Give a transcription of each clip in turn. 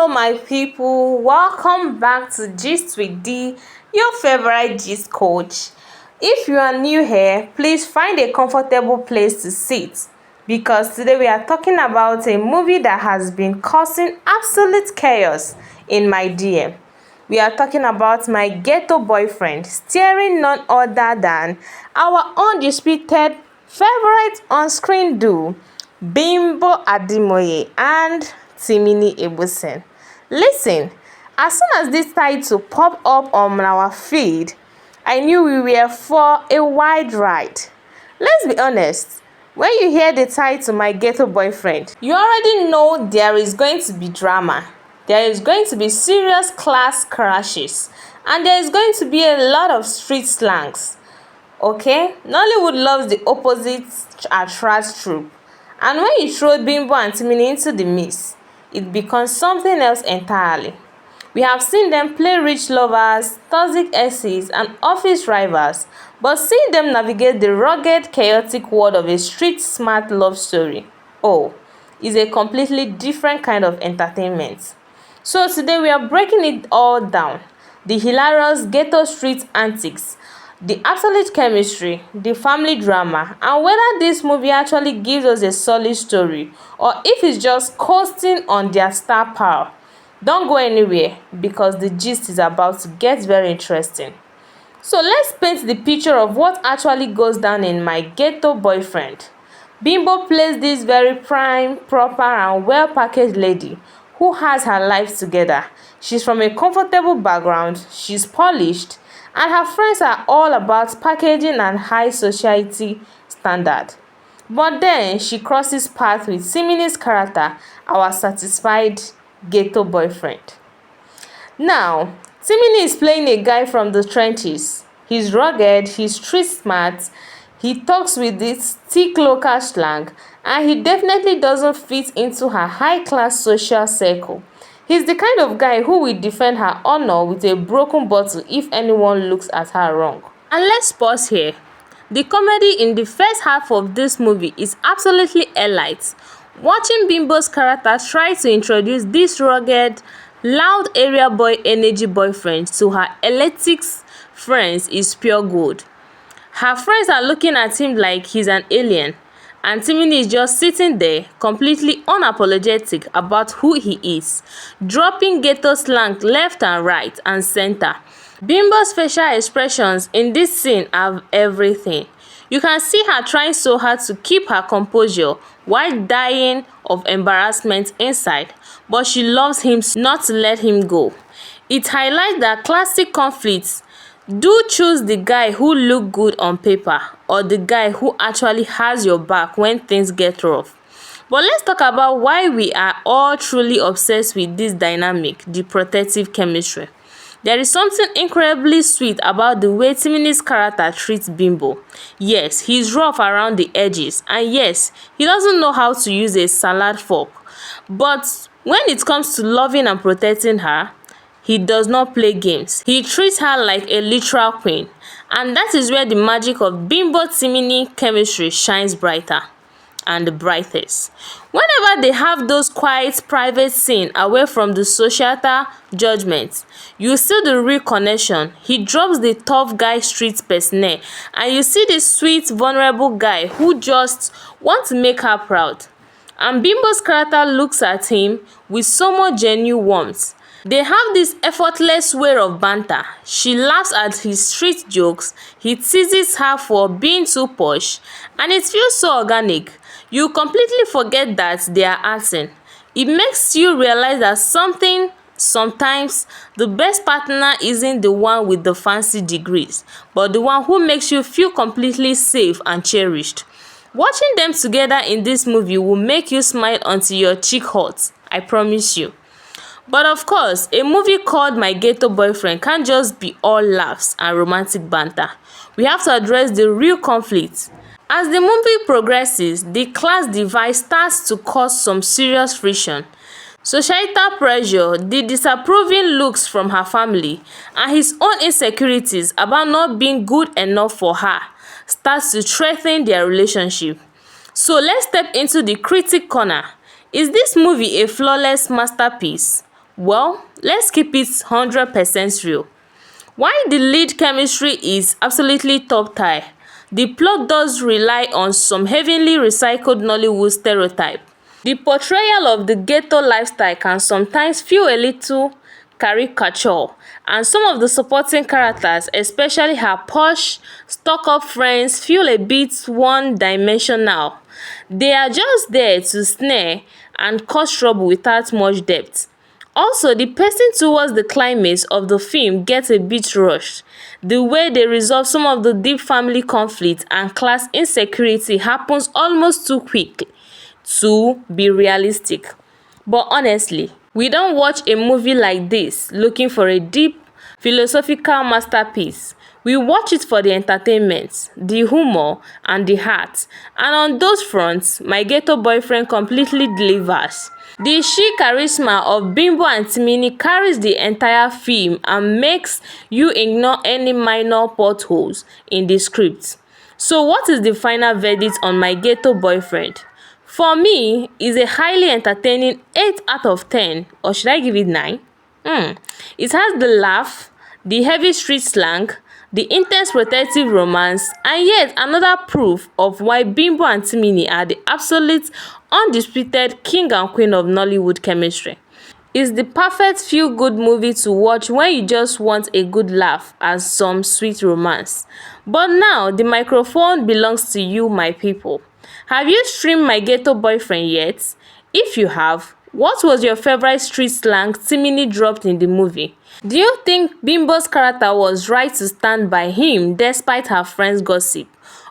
Hello my people, welcome back to Gist with D, your favorite gist coach. If you are new here, please find a comfortable place to sit because today we are talking about a movie that has been causing absolute chaos in my DM. We are talking about My Ghetto Boyfriend, starring none other than our undisputed favorite on-screen duo, Bimbo Ademoye and Timini Egbuson. Listen, as soon as this title popped up on our feed, I knew we were for a wide ride. Let's be honest, when you hear the title My Ghetto Boyfriend, you already know there is going to be drama. There is going to be serious class crashes, and there is going to be a lot of street slangs. Okay, Nollywood loves the opposite attract trope, and when you throw Bimbo and Timini into the mix, it becomes something else entirely. We have seen them play rich lovers, toxic exes, and office rivals, but seeing them navigate the rugged, chaotic world of a street-smart love story, oh, is a completely different kind of entertainment. So today we are breaking it all down: the hilarious ghetto street antics, the absolute chemistry, the family drama, and whether this movie actually gives us a solid story or if it's just coasting on their star power. Don't go anywhere because the gist is about to get very interesting. So let's paint the picture of what actually goes down in My Ghetto Boyfriend. Bimbo plays this very prime, proper, and well-packaged lady who has her life together. She's from a comfortable background, she's polished, and her friends are all about packaging and high society standard. But then she crosses paths with Timini's character, our satisfied ghetto boyfriend. Now, Timini is playing a guy from the trenches. He's rugged, he's street smart, he talks with this thick local slang, and he definitely doesn't fit into her high-class social circle. He's the kind of guy who will defend her honor with a broken bottle if anyone looks at her wrong. And let's pause here. The comedy in the first half of this movie is absolutely elite. Watching Bimbo's character try to introduce this rugged, loud area boy energy boyfriend to her elitics friends is pure gold. Her friends are looking at him like he's an alien, and Timini is just sitting there, completely unapologetic about who he is, dropping ghetto slang left and right and center. Bimbo's facial expressions in this scene have everything. You can see her trying so hard to keep her composure while dying of embarrassment inside, but she loves him not to let him go. It highlights that classic conflicts. Do choose the guy who look good on paper or the guy who actually has your back when things get rough. But let's talk about why we are all truly obsessed with this dynamic, the protective chemistry. There is something incredibly sweet about the way Timini's character treats Bimbo. Yes, he's rough around the edges, and yes, he doesn't know how to use a salad fork. But when it comes to loving and protecting her, he does not play games. He treats her like a literal queen. And that is where the magic of Bimbo-Timini chemistry shines brighter and the brightest. Whenever they have those quiet, private scenes away from the societal judgment, you see the real connection. He drops the tough guy street personnel, and you see the sweet, vulnerable guy who just wants to make her proud. And Bimbo's character looks at him with so much genuine warmth. They have this effortless way of banter. She laughs at his street jokes, he teases her for being too posh, and it feels so organic. You completely forget that they are acting. It makes you realize that sometimes the best partner isn't the one with the fancy degrees, but the one who makes you feel completely safe and cherished. Watching them together in this movie will make you smile until your cheek hurts, I promise you. But of course, a movie called My Ghetto Boyfriend can't just be all laughs and romantic banter. We have to address the real conflict. As the movie progresses, the class divide starts to cause some serious friction. Societal pressure, the disapproving looks from her family, and his own insecurities about not being good enough for her starts to threaten their relationship. So let's step into the critic corner. Is this movie a flawless masterpiece? Well, let's keep it 100% real. While the lead chemistry is absolutely top tier, the plot does rely on some heavily recycled Nollywood stereotype. The portrayal of the ghetto lifestyle can sometimes feel a little caricature, and some of the supporting characters, especially her posh, stuck-up friends, feel a bit one-dimensional. They are just there to snare and cause trouble without much depth. Also, the pacing towards the climax of the film gets a bit rushed. The way they resolve some of the deep family conflict and class insecurity happens almost too quickly to be realistic. But honestly, we don't watch a movie like this looking for a deep philosophical masterpiece. We watch it for the entertainment, the humor, and the heart. And on those fronts, My Ghetto Boyfriend completely delivers. The sheer charisma of Bimbo and Timini carries the entire film and makes you ignore any minor potholes in the script. So what is the final verdict on My Ghetto Boyfriend? For me, it's a highly entertaining 8 out of 10, or should I give it 9? It has the laugh, the heavy street slang, the intense protective romance, and yet another proof of why Bimbo and Timini are the absolute undisputed king and queen of Nollywood chemistry. It's the perfect feel-good movie to watch when you just want a good laugh and some sweet romance. But now, the microphone belongs to you, my people. Have you streamed My Ghetto Boyfriend yet? If you have, what was your favorite street slang Timini dropped in the movie? Do you think Bimbo's character was right to stand by him despite her friends' gossip?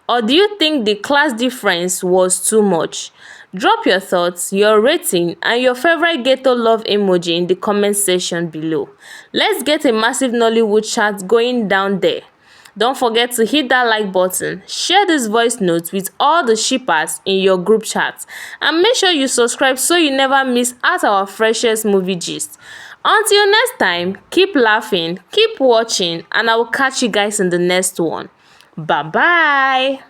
Or do you think the class difference was too much? Drop your thoughts, your rating, and your favorite ghetto love emoji in the comment section below. Let's get a massive Nollywood chat going down there. Don't forget to hit that like button, share this voice note with all the shippers in your group chat, and make sure you subscribe so you never miss out our freshest movie gist. Until next time, keep laughing, keep watching, and I will catch you guys in the next one. Bye bye.